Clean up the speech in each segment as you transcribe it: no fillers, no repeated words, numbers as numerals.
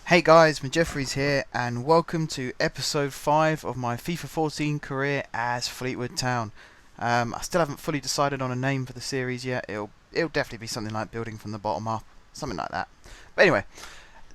Hey guys, Jeffries here, and welcome to episode 5 of my FIFA 14 career as Fleetwood Town. I still haven't fully decided on a name for the series yet. It'll definitely be something like building from the bottom up, something like that. But anyway,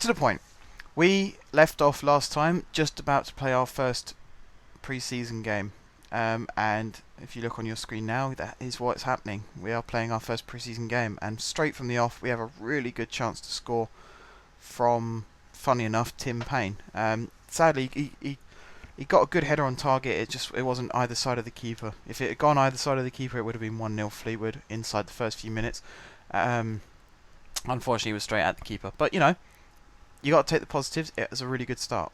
to the point. We left off last time just about to play our first pre-season game. And if you look on your screen now, that is what's happening. We are playing our first pre-season game, and straight from the off, we have a really good chance to score from, funny enough, Tim Payne. Sadly, he got a good header on target. It wasn't either side of the keeper. If it had gone either side of the keeper, it would have been 1-0 Fleetwood inside the first few minutes. Unfortunately, it was straight at the keeper. But you got to take the positives. It was a really good start.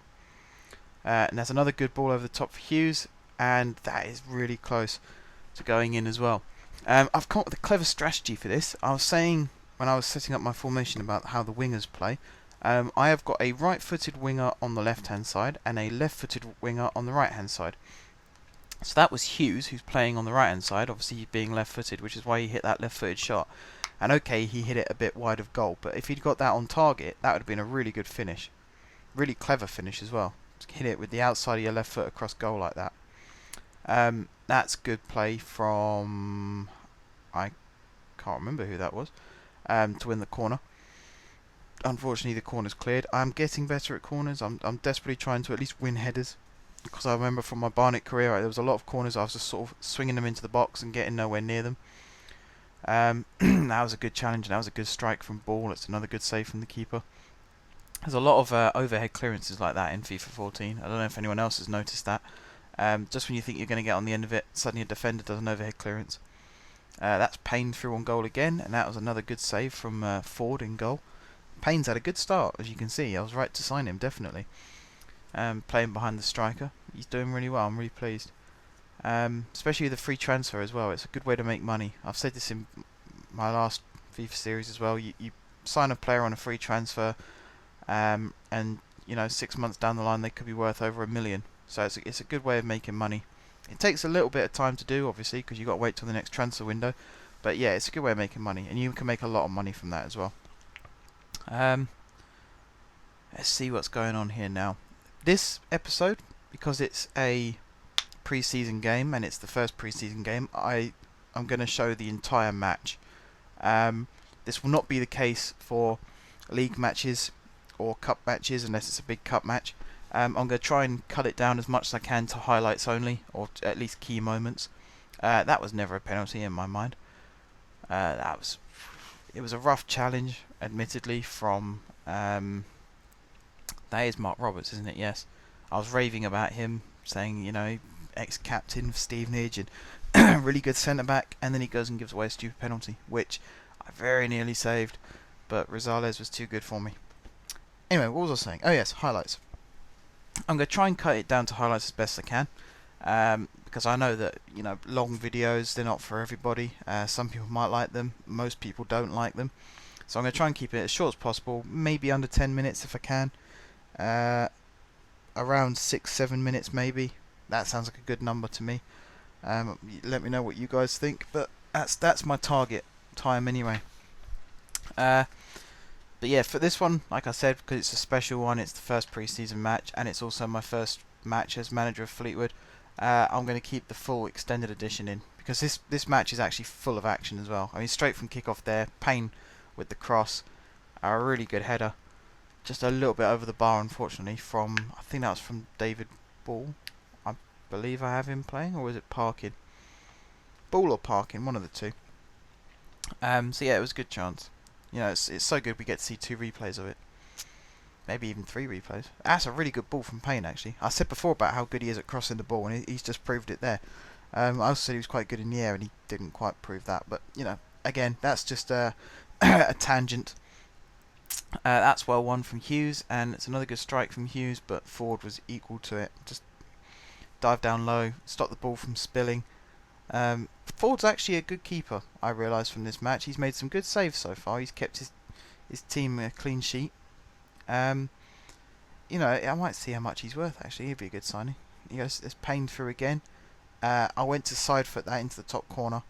And there's another good ball over the top for Hughes, and that is really close to going in as well. I've come up with a clever strategy for this. I was saying when I was setting up my formation about how the wingers play. I have got a right-footed winger on the left-hand side and a left-footed winger on the right-hand side. So that was Hughes, who's playing on the right-hand side, obviously being left-footed, which is why he hit that left-footed shot. And okay, he hit it a bit wide of goal, but if he'd got that on target, that would have been a really good finish. Really clever finish as well. To hit it with the outside of your left foot across goal like that. That's good play from... I can't remember who that was. To win the corner. Unfortunately, the corner's cleared. I'm getting better at corners. I'm desperately trying to at least win headers. Because I remember from my Barnet career, there was a lot of corners I was just sort of swinging them into the box and getting nowhere near them. That was a good challenge, and that was a good strike from Ball. It's another good save from the keeper. There's a lot of overhead clearances like that in FIFA 14. I don't know if anyone else has noticed that. Just when you think you're going to get on the end of it, suddenly a defender does an overhead clearance. That's Payne through on goal again, and that was another good save from Ford in goal. Payne's had a good start, as you can see. I was right to sign him, definitely. Playing behind the striker. He's doing really well. I'm really pleased. Especially with the free transfer as well. It's a good way to make money. I've said this in my last FIFA series as well. You sign a player on a free transfer, and 6 months down the line they could be worth over $1 million. So it's a good way of making money. It takes a little bit of time to do, obviously, because you've got to wait till the next transfer window. But yeah, it's a good way of making money, and you can make a lot of money from that as well. Let's see what's going on here now. This episode, because it's a pre-season game and it's the first pre-season game, I'm going to show the entire match. This will not be the case for league matches or cup matches unless it's a big cup match. I'm going to try and cut it down as much as I can to highlights only, or at least key moments. That was never a penalty in my mind. It was a rough challenge, admittedly, from... that is Mark Roberts, isn't it? Yes. I was raving about him, saying, ex-captain of Stevenage and really good centre-back, and then he goes and gives away a stupid penalty, which I very nearly saved, but Rosales was too good for me. Anyway, what was I saying? Oh yes, highlights. I'm going to try and cut it down to highlights as best I can, because I know that long videos, they're not for everybody. Some people might like them, most people don't like them. So I'm going to try and keep it as short as possible, maybe under 10 minutes if I can. Around 6-7 minutes maybe. That sounds like a good number to me. Let me know what you guys think, but that's my target time anyway. But yeah, for this one, like I said, because it's a special one, it's the first pre-season match, and it's also my first match as manager of Fleetwood, I'm going to keep the full extended edition in, because this match is actually full of action as well. I mean, straight from kick-off there, Payne with the cross, a really good header, just a little bit over the bar, unfortunately, I think that was from David Ball. I believe I have him playing, or was it Parkin? Ball or Parkin, one of the two. So yeah, it was a good chance. It's so good we get to see 2 replays of it. Maybe even 3 replays. That's a really good ball from Payne, actually. I said before about how good he is at crossing the ball, and he's just proved it there. I also said he was quite good in the air, and he didn't quite prove that. But, again, that's just a tangent. That's well won from Hughes, and it's another good strike from Hughes, but Ford was equal to it. Just dive down low, stop the ball from spilling. Ford's actually a good keeper, I realised from this match. He's made some good saves so far. He's kept his team a clean sheet. I might see how much he's worth, actually. He'd be a good signing. There's Payne through again. I went to side foot that into the top corner.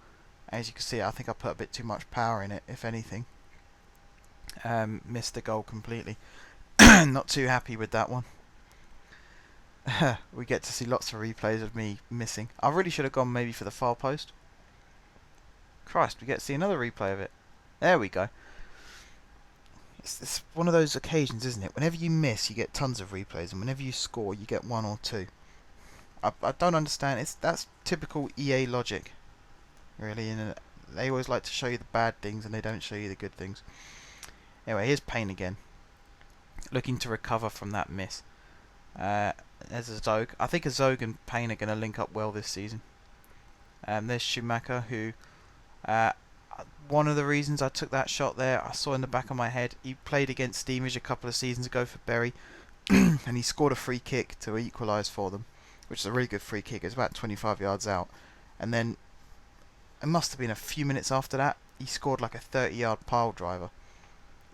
As you can see, I think I put a bit too much power in it, if anything. Missed the goal completely. Not too happy with that one. We get to see lots of replays of me missing. I really should have gone maybe for the far post. Christ, we get to see another replay of it. There we go. It's one of those occasions, isn't it? Whenever you miss, you get tons of replays, and whenever you score, you get one or two. I don't understand. That's typical EA logic, really. And they always like to show you the bad things, and they don't show you the good things. Anyway, here's Payne again, looking to recover from that miss. There's a Zog. I think a Zog and Payne are going to link up well this season. There's Schumacher, who one of the reasons I took that shot there, I saw in the back of my head, he played against Steamage a couple of seasons ago for Bury, and he scored a free kick to equalise for them, which is a really good free kick. It's about 25 yards out. And then, it must have been a few minutes after that, he scored like a 30-yard pile driver.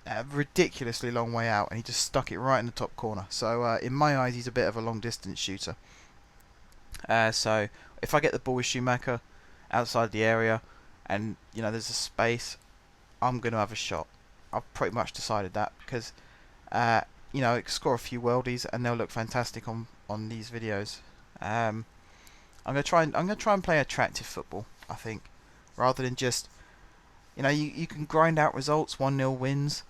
A ridiculously long way out, and he just stuck it right in the top corner. So, in my eyes, he's a bit of a long-distance shooter. So, if I get the ball with Schumacher outside the area, and there's a space, I'm going to have a shot. I've pretty much decided that, because score a few worldies and they'll look fantastic on these videos. I'm going to try and play attractive football, I think, rather than just you can grind out results, 1-0 wins,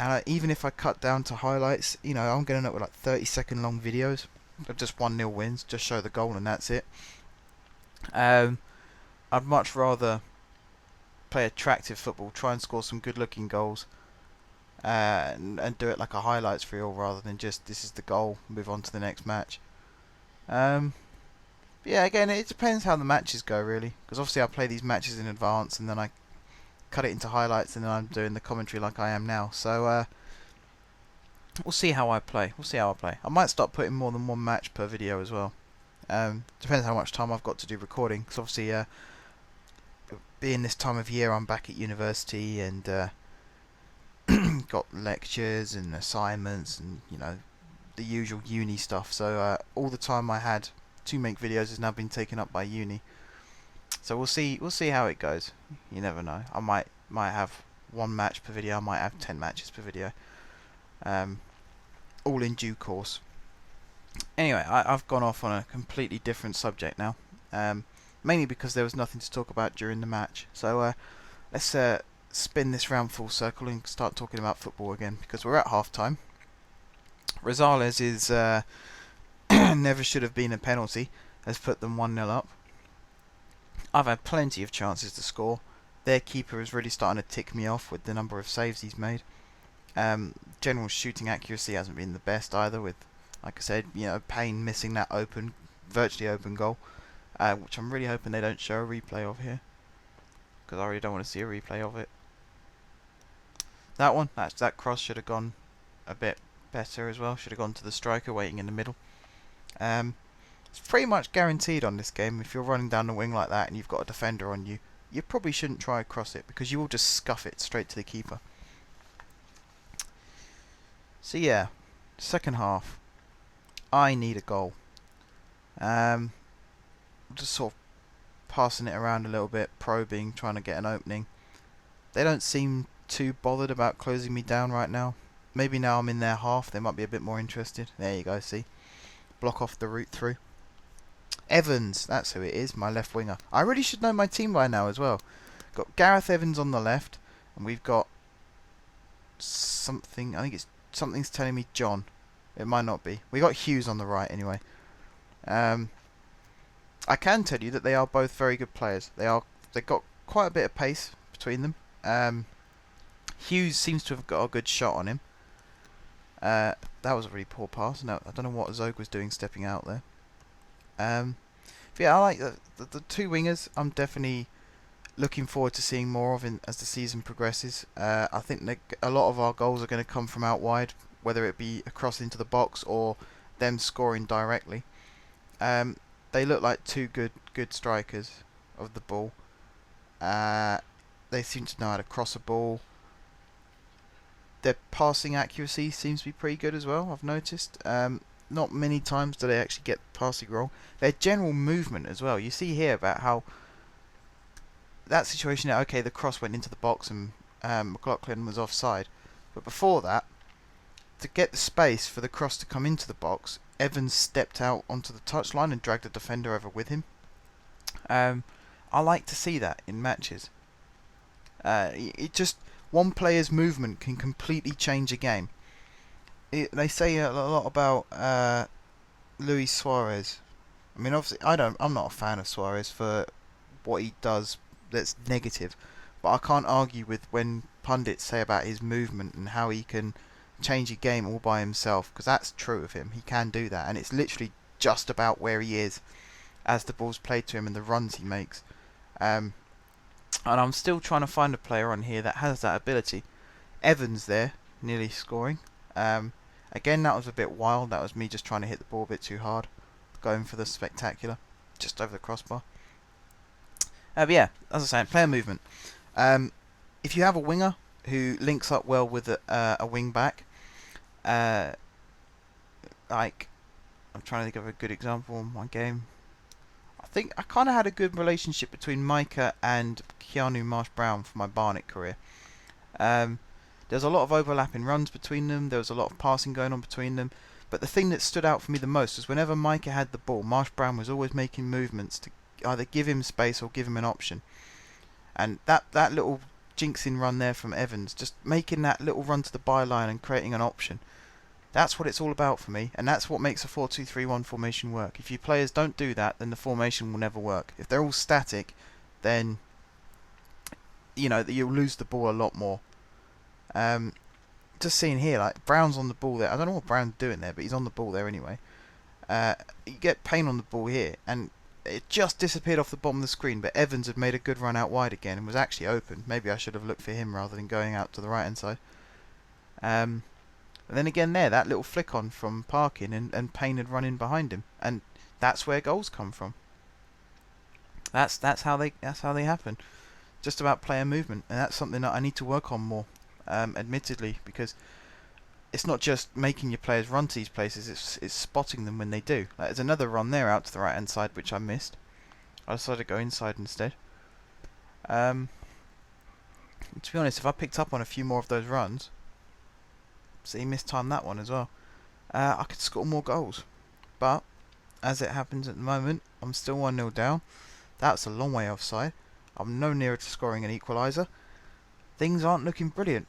and even if I cut down to highlights, I'm going to end up with like 30-second long videos of just 1-0 wins, just show the goal and that's it. I'd much rather play attractive football, try and score some good looking goals, and do it like a highlights reel rather than just this is the goal, move on to the next match. Yeah, again, it depends how the matches go really, because obviously I play these matches in advance and then I cut it into highlights and then I'm doing the commentary like I am now. So we'll see how I play. I might start putting more than one match per video as well. Depends how much time I've got to do recording, because obviously being this time of year I'm back at university and got lectures and assignments and the usual uni stuff, so all the time I had to make videos has now been taken up by uni. So we'll see how it goes. You never know. I might have one match per video, I might have 10 matches per video. All in due course. Anyway, I've gone off on a completely different subject now. Mainly because there was nothing to talk about during the match. So let's spin this round full circle and start talking about football again, because we're at half time. Rosales is never should have been a penalty, has put them 1-0 up. I've had plenty of chances to score. Their keeper is really starting to tick me off with the number of saves he's made. General shooting accuracy hasn't been the best either, with, like I said, Payne missing that virtually open goal, which I'm really hoping they don't show a replay of here, because I really don't want to see a replay of it. That one, that cross should have gone a bit better as well. Should have gone to the striker waiting in the middle. It's pretty much guaranteed on this game, if you're running down the wing like that and you've got a defender on you, you probably shouldn't try to cross it, because you will just scuff it straight to the keeper. So yeah, second half, I need a goal. Just sort of passing it around a little bit, probing, trying to get an opening. They don't seem too bothered about closing me down right now. Maybe now I'm in their half, they might be a bit more interested. There you go, see? Block off the route through. Evans, that's who it is, my left winger. I really should know my team by now as well. Got Gareth Evans on the left, and we've got something, I think something's telling me John. It might not be. We got Hughes on the right anyway. I can tell you that they are both very good players. They've got quite a bit of pace between them. Hughes seems to have got a good shot on him. That was a really poor pass. No, I don't know what Zog was doing stepping out there. But yeah, I like the two wingers. I'm definitely looking forward to seeing more of as the season progresses. I think a lot of our goals are going to come from out wide, whether it be across into the box or them scoring directly. They look like two good strikers of the ball. They seem to know how to cross a ball. Their passing accuracy seems to be pretty good as well, I've noticed. Not many times do they actually get passing wrong. Their general movement as well. You see here about how that situation, okay, the cross went into the box and McLaughlin was offside. But before that, to get the space for the cross to come into the box, Evans stepped out onto the touchline and dragged the defender over with him. I like to see that in matches. It just one player's movement can completely change a game. They say a lot about Luis Suarez. I mean, obviously, I'm not a fan of Suarez for what he does. That's negative, but I can't argue with when pundits say about his movement and how he can change a game all by himself, because that's true of him. He can do that, and it's literally just about where he is as the ball's played to him and the runs he makes. And I'm still trying to find a player on here that has that ability. Evans there, nearly scoring. Again, that was a bit wild. That was me just trying to hit the ball a bit too hard, going for the spectacular, just over the crossbar. But yeah, as I was saying, player movement. If you have a winger who links up well with a wing back, like, I'm trying to think of a good example in my game. I think I kind of had a good relationship between Micah and Keanu Marsh-Brown for my Barnet career. There's a lot of overlapping runs between them. There was a lot of passing going on between them. But the thing that stood out for me the most was whenever Micah had the ball, Marsh-Brown was always making movements to either give him space or give him an option. And that little jinxing run there from Evans, just making that little run to the byline and creating an option, that's what it's all about for me, and that's what makes a 4-2-3-1 formation work. If your players don't do that, then the formation will never work. If they're all static, then you'll lose the ball a lot more. Just seeing here, like, Brown's on the ball there. I don't know what Brown's doing there, but he's on the ball there anyway. You get Payne on the ball here, and it just disappeared off the bottom of the screen, but Evans had made a good run out wide again and was actually open. Maybe I should have looked for him rather than going out to the right hand side. And then again there, that little flick on from Parkin, and Payne had run in behind him, and that's where goals come from. That's how they happen. Just about player movement, and that's something that I need to work on more, admittedly, because it's not just making your players run to these places, it's spotting them when they do. Like, there's another run there out to the right hand side which I missed. I decided to go inside instead. To be honest, if I picked up on a few more of those runs, see, mistimed that one as well, I could score more goals. But as it happens at the moment, I'm still 1-0 down. That's a long way offside. I'm no nearer to scoring an equaliser. Things aren't looking brilliant.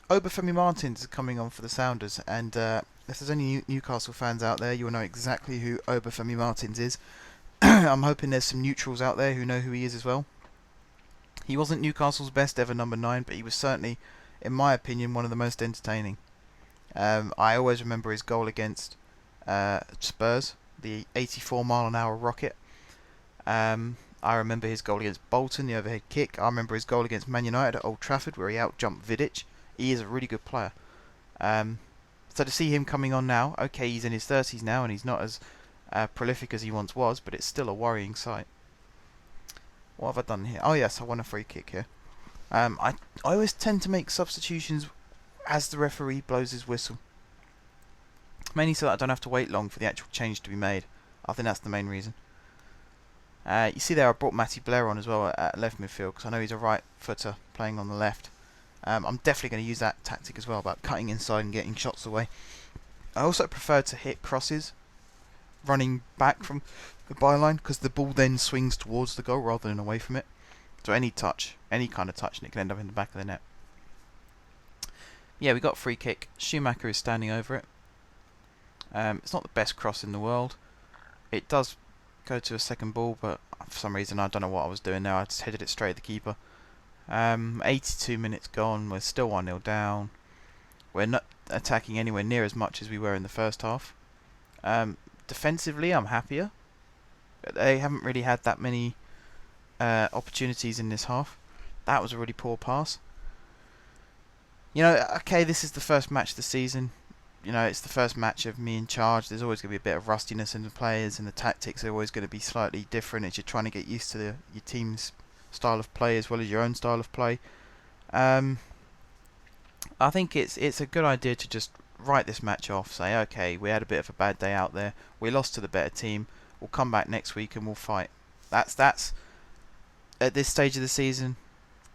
Obafemi Martins is coming on for the Sounders, and if there's any Newcastle fans out there, you will know exactly who Obafemi Martins is. I'm hoping there's some neutrals out there who know who he is as well. He wasn't Newcastle's best ever number 9, but he was certainly, in my opinion, one of the most entertaining. I always remember his goal against Spurs, the 84-mile-an-hour rocket. I remember his goal against Bolton, the overhead kick. I remember his goal against Man United at Old Trafford, where he out-jumped Vidic. He is a really good player. So to see him coming on now, okay, he's in his 30s now, and he's not as prolific as he once was, but it's still a worrying sight. What have I done here? Oh yes, I won a free kick here. I always tend to make substitutions as the referee blows his whistle. Mainly so that I don't have to wait long for the actual change to be made. I think that's the main reason. You see there, I brought Matty Blair on as well at left midfield, because I know he's a right footer playing on the left. I'm definitely going to use that tactic as well, about cutting inside and getting shots away. I also prefer to hit crosses running back from the byline, because the ball then swings towards the goal rather than away from it. So any touch, any kind of touch, and it can end up in the back of the net. Yeah, we got a free kick. Schumacher is standing over it. It's not the best cross in the world. It does go to a second ball, but for some reason I don't know what I was doing there. I just headed it straight at the keeper. 82 minutes gone. We're still 1-0 down. We're not attacking anywhere near as much as we were in the first half. Defensively, I'm happier. They haven't really had that many opportunities in this half. That was a really poor pass. You know, okay, this is the first match of the season. You know, it's the first match of me in charge. There's always going to be a bit of rustiness in the players, and the tactics are always going to be slightly different as you're trying to get used to your team's style of play as well as your own style of play. I think it's a good idea to just write this match off. Say, okay, we had a bit of a bad day out there. We lost to the better team. We'll come back next week and we'll fight. That's at this stage of the season.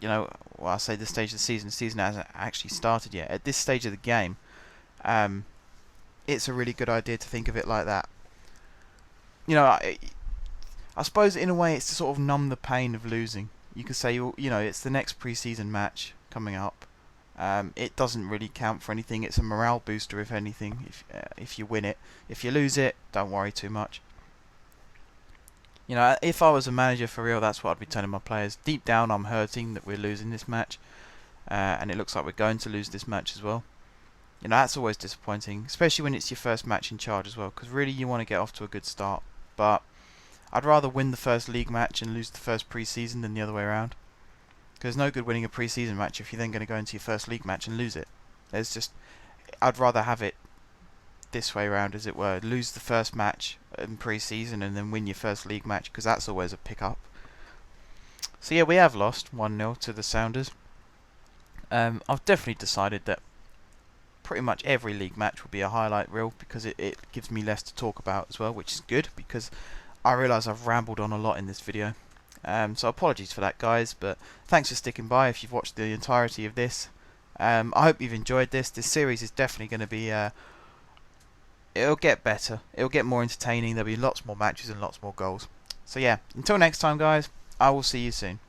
You know, well, I say this stage of the season. The season hasn't actually started yet. At this stage of the game, it's a really good idea to think of it like that. You know, I suppose in a way it's to sort of numb the pain of losing. You could say, you know, it's the next pre-season match coming up. It doesn't really count for anything. It's a morale booster, if anything, if you win it. If you lose it, don't worry too much. You know, if I was a manager for real, that's what I'd be telling my players. Deep down, I'm hurting that we're losing this match, and it looks like we're going to lose this match as well. You know, that's always disappointing, especially when it's your first match in charge as well, because really you want to get off to a good start. But I'd rather win the first league match and lose the first pre-season than the other way around. Because there's no good winning a pre-season match if you're then going to go into your first league match and lose it. I'd rather have it this way around, as it were. Lose the first match in pre-season and then win your first league match, because that's always a pick-up. So yeah, we have lost 1-0 to the Sounders. I've definitely decided that pretty much every league match will be a highlight reel, because it gives me less to talk about as well, which is good, because I realise I've rambled on a lot in this video. So apologies for that, guys, but thanks for sticking by if you've watched the entirety of this. I hope you've enjoyed this. This series is definitely going to be... it'll get better. It'll get more entertaining. There'll be lots more matches and lots more goals. So yeah, until next time, guys, I will see you soon.